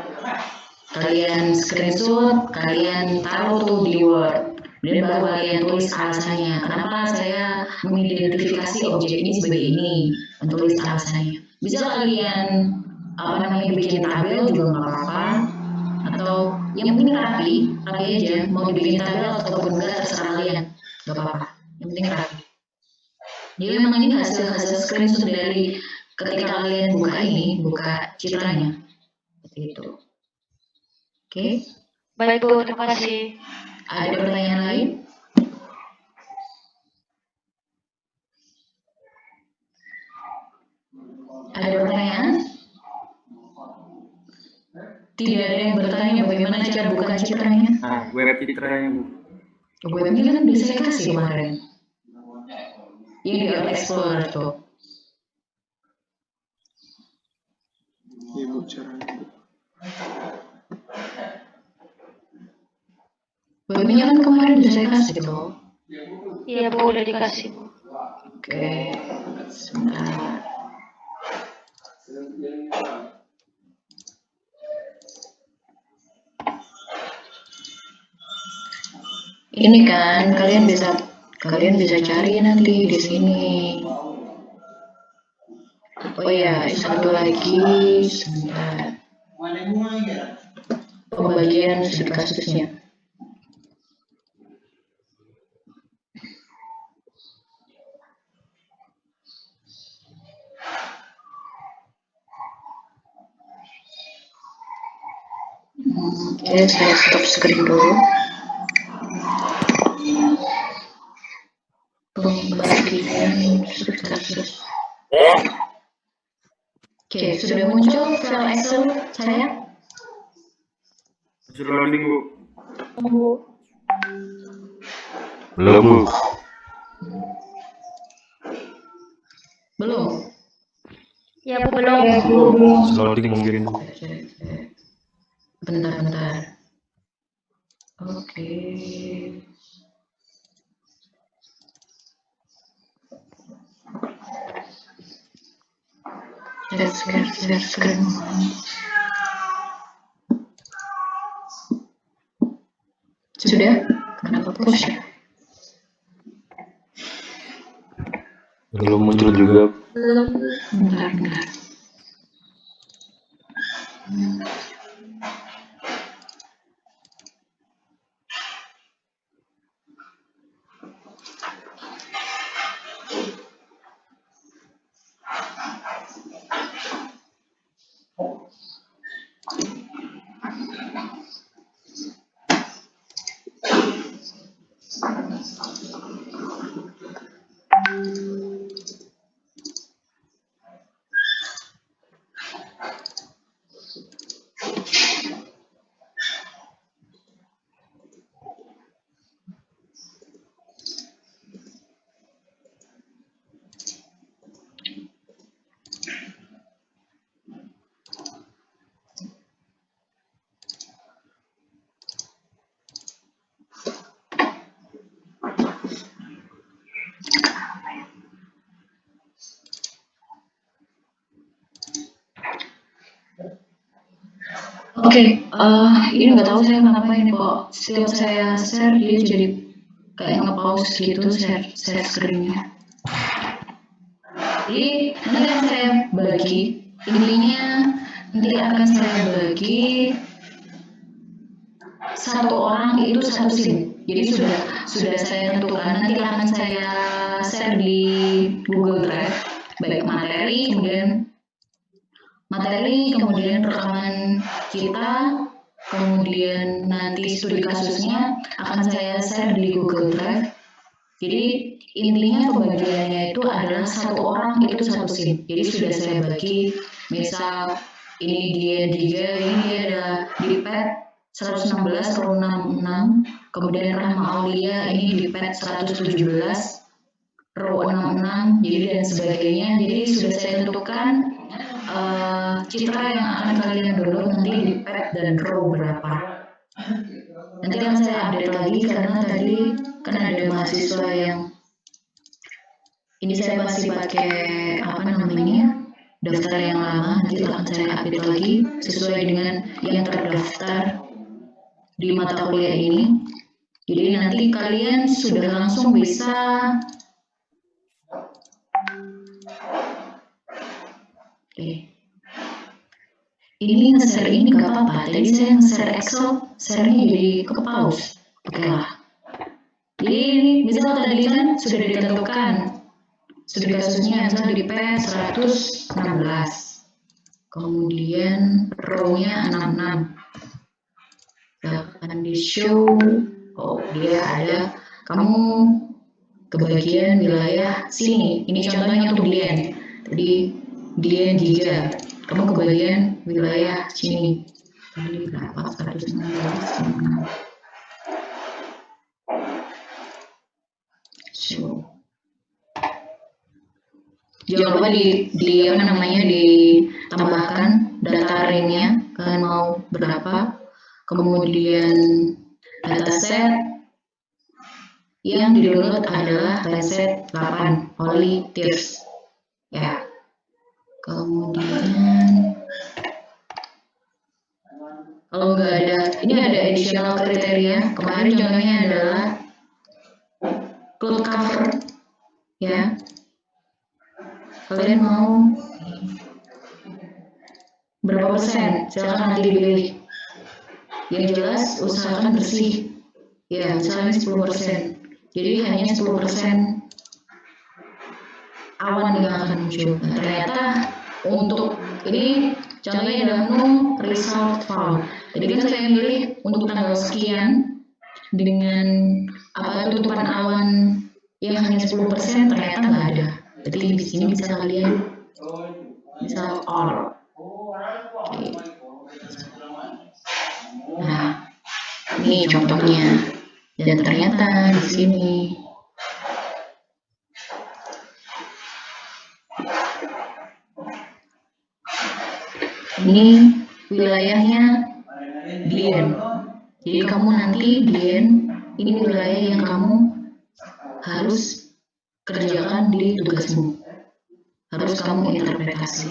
Kalian screenshot, kalian taruh tuh di Word. Dan baru kalian tulis alasannya. Kenapa saya mengidentifikasi objek ini sebagai ini, menulis alasannya. Bisa kalian bikin tabel juga nggak apa-apa, atau yang penting rapi aja. Mau dibikin tabel ataupun enggak terserah kalian, nggak apa-apa. Yang penting rapi. Jadi memang ini hasil screenshot dari ketika kalian buka citranya, seperti itu. Oke. Baik, Bu, terima kasih. Ada pertanyaan lain? Ada pertanyaan? Tidak ada yang bertanya bagaimana cara buka citranya? Nah, web citranya, Bu. Webnya kan udah saya kasih kemarin. Yang di Out Explorer tuh. Iya, Bu, caranya. Webnya kan kemarin udah saya kasih tuh. Iya, Bu, udah dikasih, Bu. Oke, sebentar. Ini kan kalian bisa cari nanti di sini. Oh ya, satu lagi sebentar. Pembagian studi kasusnya. Oke, saya stop screen dulu. Pembagian studi kasus. Oke, sudah muncul file Excel saya? Sudah loading, Bu. Belum, Bu. Belum? Ya, Bu, belum. Loading mungkin. Bentar. Oke. Share screen. Sudah? Kenapa push ya? Belum muncul juga. Bentar. Oke, ini nggak tahu saya kenapa ini kok setiap saya share dia jadi kayak nge-pause gitu share screen-nya. Jadi nanti akan saya bagi, intinya nanti akan saya bagi satu orang itu satu SIM. Jadi sudah saya tentukan, nanti akan saya share di Google Drive, baik kemudian rekaman kita, kemudian nanti studi kasusnya akan saya share di Google Drive. Jadi intinya pembagiannya itu adalah satu orang itu satu SIM. Jadi sudah saya bagi, misal ini dia 3, ini dia ada di pad 116 row 66, kemudian Rahma Aulia ini di pad 117 row 66, jadi dan sebagainya. Jadi sudah saya tentukan citra yang akan kalian download nanti di pad dan row berapa. Nanti akan saya update lagi karena tadi kan ada mahasiswa yang ini saya masih pakai daftar yang lama, nanti akan saya update lagi sesuai dengan yang terdaftar di mata kuliah ini. Jadi nanti kalian sudah langsung bisa ini nge-share ini gak apa-apa. Tadi saya nge-share Excel, share-nya jadi ke pause. Oke lah. Jadi misal tadi kan sudah ditentukan studi kasusnya misal di pad 116. Kemudian row-nya 66. Akan di show, oh dia ada, kamu kebagian wilayah sini. Ini contohnya untuk Dian. Tadi Dian 3. Kamu kebagian wilayah sini. Tadi berapa? 116. So. Jangan lupa ditambahkan data ringnya. Kalian mau berapa? Kemudian dataset yang di-download adalah dataset 8 only tiers. Ya. Kemudian kalau nggak ada, ini ada additional kriteria. Kemarin contohnya adalah cloud cover, ya. Kalian mau berapa persen? Silakan nanti dipilih. Yang jelas usahakan bersih. Ya, misalnya 10%. Jadi hanya 10% awan yang akan muncul. Nah, ternyata untuk ini contohnya adalah no result found. Jadi kan saya milih untuk tanggal sekian dengan tutupan awan yang hanya 10%, ternyata nggak ada. Jadi di sini bisa kalian misal all. Oke. Nah, ini contohnya. Dan ternyata di sini ini wilayahnya Dian. Jadi kamu nanti Dian, ini wilayah yang kamu harus kerjakan di tugasmu. Harus kamu interpretasi.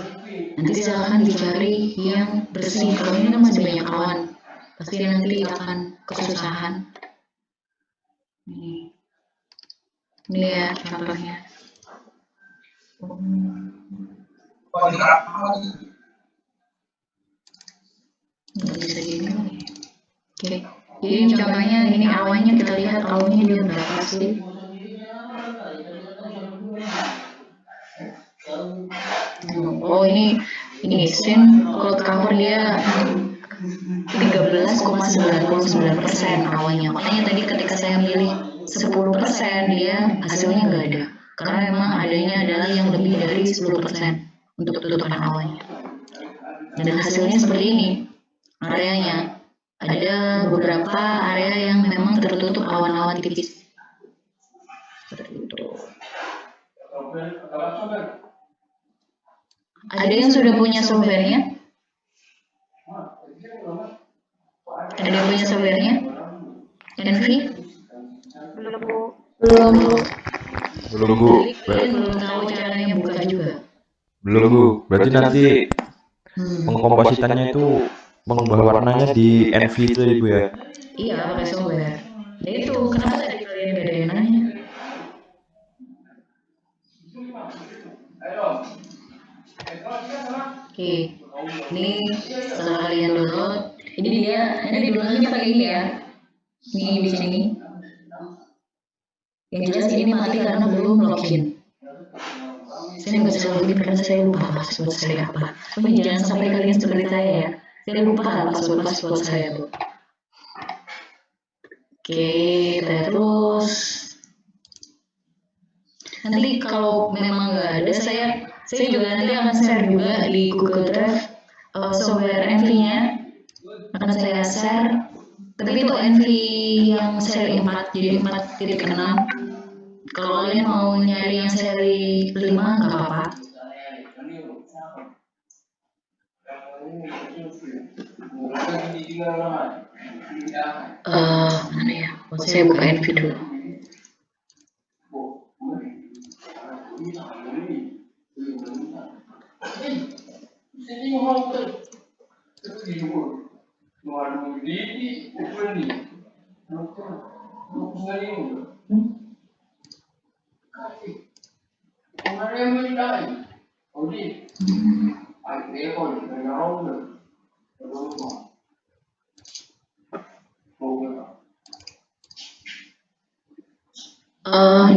Nanti silakan dicari yang bersih. Kalau ini kan masih banyak awan, pasti nanti akan kesusahan. Ini ya contohnya. Nggak bisa gini. Oke. Jadi contohnya ini awannya, kita lihat awannya dia berapa sih? Oh ini screen cloud cover dia 13,99% awalnya. Makanya tadi ketika saya milih 10% dia hasilnya nggak ada. Karena memang adanya adalah yang lebih dari 10% untuk tutupan awalnya. Dan hasilnya seperti ini. Areanya ada beberapa area yang memang tertutup awan-awan tipis. Seperti itu. Ada yang sudah punya software-nya? Ada yang punya software-nya? Envy? Belum, Bu. Belum, Bu. Kalian belum tahu caranya buka juga? Belum, Bu. Berarti nanti pengkompositannya itu mengubah warnanya di NV itu ya, Ibu ya. Iya, pakai software. Ya itu, kenapa tadi kalian gak ada yang nanya? Oke, ini setelah kalian download, ini dia, nanti downloadnya pakai ini ya. Ini di sini. Yang jelas ini mati karena belum login. Saya nggak bisa login karena saya lupa password saya apa. Oh, jangan sampai kalian seperti saya ya. Saya lupa password saya tuh. Oke, terus nanti kalau memang nggak ada, saya juga nanti akan share juga di Google Drive software NV-nya akan saya share. Tapi itu NV yang seri 4, jadi 4.6. Kalau kalian mau nyari yang seri 5 nggak apa-apa. Mana ya? Saya buka NV dulu.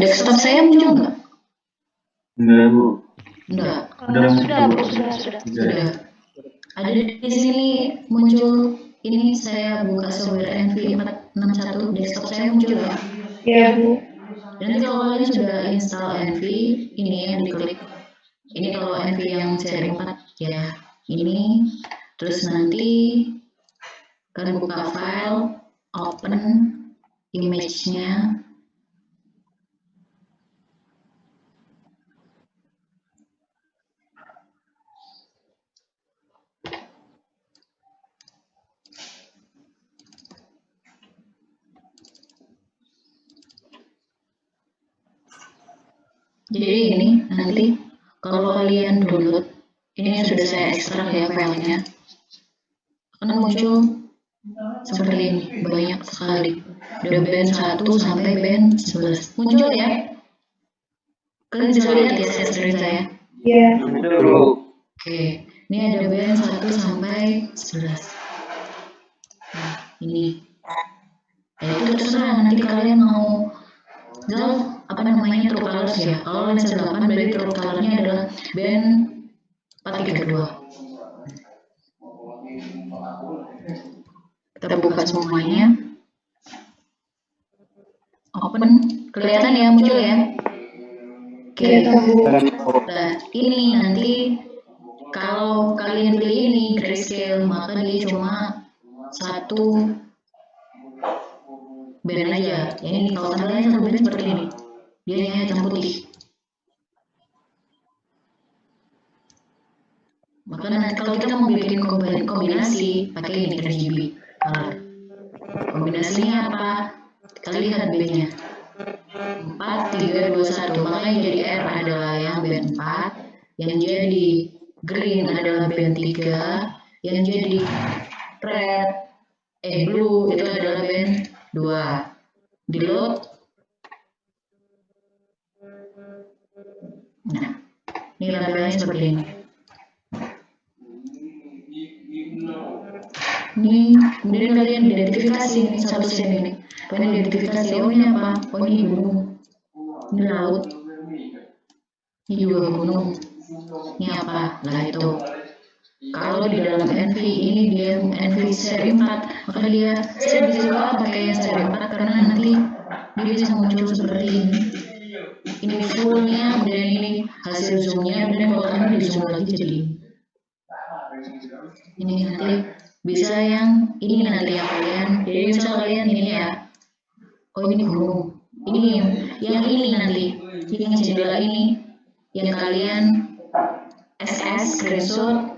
Desktop saya muncul nggak? Enggak, Bu. Enggak. Sudah, Bu, sudah. Sudah. Ada di sini muncul. Ini saya buka software NV 461, desktop saya muncul ya. Iya, Bu. Nanti kalau kalian sudah install NV, ini yang diklik. Ini kalau NV yang seri 4 ya, ini. Terus nanti kalian buka file, open image-nya. Jadi ini nanti kalau kalian download, ini yang sudah saya ekstrak ya filenya, akan muncul seperti ini, banyak sekali. Ada band 1 sampai band 11. Muncul ya? Kalian bisa lihat ya screen saya? Iya. Oke, ini ada band 1 sampai 11. Nah, ini. Ya itu terserah, nanti kalian mau apa namanya true colors ya. Kalau lensa 8 berarti true colornya adalah band 432. Kita buka semuanya. Open, kelihatan ya, muncul ya. Oke. Nah, ini nanti kalau kalian pilih ini grayscale, maka dia cuma satu band aja. Ya ini kalau tampilannya satu band seperti ini. Dia hanya hitam putih. Maka nanti kalau kita mau bikin kombinasi pakai ini RGB color. Kombinasinya apa? Kita lihat bandnya. 4, 3, 2, 1. Makanya jadi R adalah yang band 4, yang jadi green adalah band 3, yang jadi blue itu adalah band 2. Di load. Nah, ini tampilannya seperti ini. Ini kemudian kalian identifikasi ini satu scene ini. Kalian identifikasi, oh ini apa? Oh ini gunung, ini laut, ini juga gunung. Ini apa? Nah itu. Kalau di dalam NV ini dia NV seri 4, maka saya bisa juga pakai yang seri 4 karena nanti dia bisa muncul seperti ini. Ini fullnya, kemudian ini hasil zoomnya, kemudian kalau kalian di zoom lagi jadi ini nanti bisa yang ini nanti yang kalian. Jadi misal kalian ini ya, oh ini gunung, ini yang ini nanti, yang jendela ini, yang kalian SS screenshot,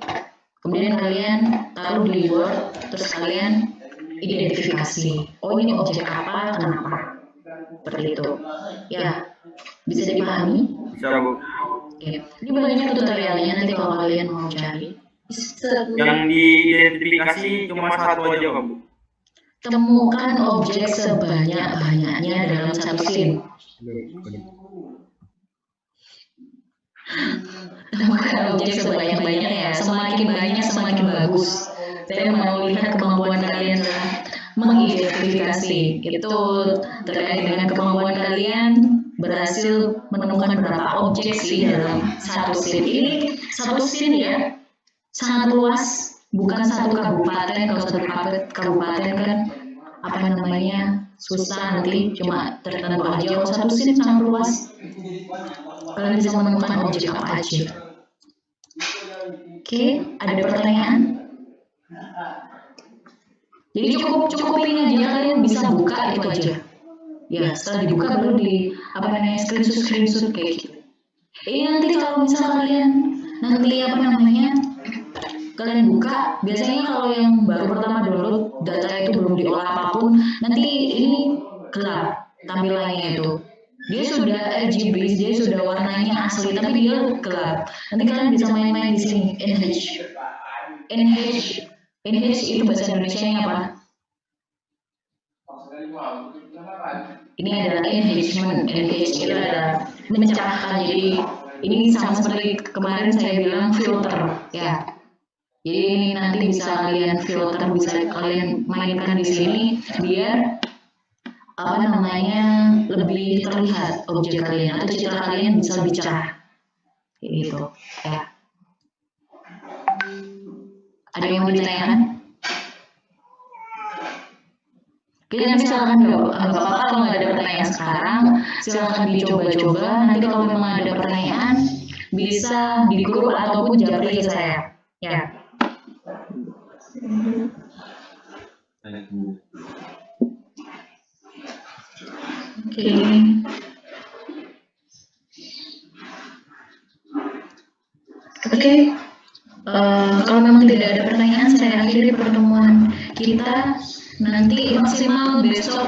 kemudian kalian taruh di Word, terus kalian identifikasi. Oh ini objek apa, kenapa? Seperti itu. Ya, bisa dipahami? Bisa, Bu. Oke. Ini banyak tutorialnya nanti kalau kalian mau cari. Yang diidentifikasi cuma satu aja, Kak, Bu. Temukan objek sebanyak-banyaknya dalam satu scene. Temukan objek sebanyak-banyaknya ya, semakin banyak semakin bagus. Saya mau lihat kemampuan kalian dalam mengidentifikasi. Itu terkait dengan kemampuan kalian berhasil menemukan berapa objek sih dalam satu scene. Ini satu scene ya, sangat luas, bukan satu kabupaten. Kalau satu kabupaten kan apa namanya susah, nanti cuma tertentu aja. Kalau satu scene sangat luas, kalian bisa menemukan objek apa aja. Oke, ada pertanyaan? Jadi cukup ini aja, kalian bisa buka itu aja. Ya, setelah dibuka baru di apa namanya screenshot kayak gitu. Ini nanti kalau misal kalian nanti apa namanya kalian buka, biasanya kalau yang baru pertama download data itu belum diolah apapun, nanti ini gelap tampilannya itu. Dia sudah RGB, dia sudah warnanya asli, tapi dia gelap. Nanti kalian bisa main-main di sini. NH itu bahasa Indonesianya apa? Ini adalah enhancement. Enhance itu adalah mencerahkan. Jadi ini sama seperti kemarin saya bilang filter, ya. Jadi ini nanti bisa kalian filter, bisa kalian mainkan di sini biar apa namanya lebih terlihat objek kalian atau citra kalian bisa lebih cerah. Gitu, ya. Ada yang mau ditanyakan? Kalian silakan nggak apa-apa kalau nggak ada pertanyaan sekarang, silakan dicoba-coba. Nanti kalau memang ada pertanyaan bisa di grup ataupun japri saya. Ya. Oke. Oke. Kalau memang tidak ada pertanyaan, saya akhiri pertemuan kita nanti maksimal besok.